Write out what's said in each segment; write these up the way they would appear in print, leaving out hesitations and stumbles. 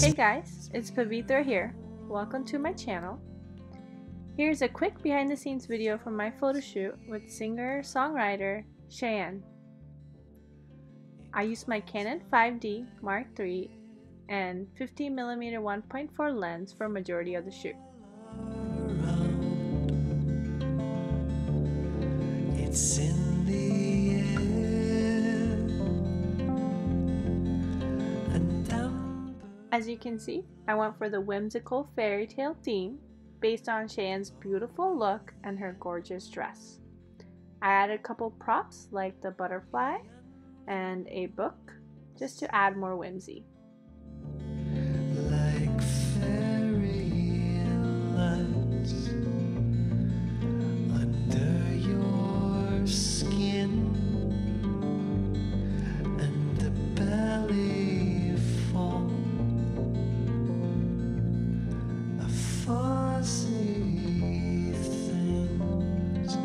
Hey guys, it's Pavitra here. Welcome to my channel. Here's a quick behind the scenes video from my photo shoot with singer-songwriter Cheyenne. I used my Canon 5D Mark III and 50mm 1.4 lens for majority of the shoot. It's in the air, and as you can see, I went for the whimsical fairy tale theme based on Cheyenne's beautiful look and her gorgeous dress. I added a couple props like the butterfly and a book just to add more whimsy. like fairy lights under your skin, and the belly full of fuzzy things.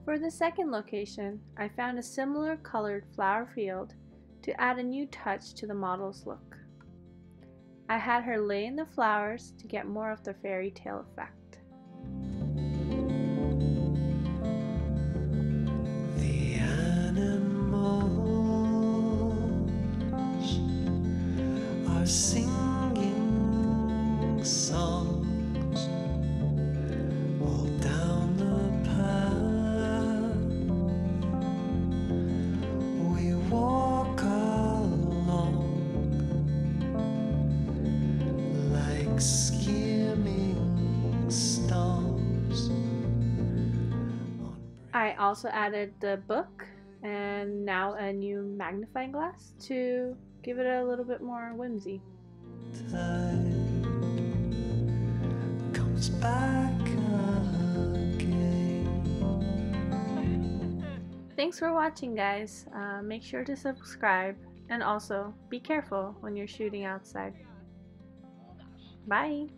For the second location, I found a similar colored flower field to add a new touch to the model's look. I had her lay in the flowers to get more of the fairy tale effect. The animals are singing songs all down the path. We walk along like skimming stars. I also added the book and now a new magnifying glass to give it a little bit more whimsy. Tide comes back again. Thanks for watching, guys. Make sure to subscribe and also be careful when you're shooting outside. Bye!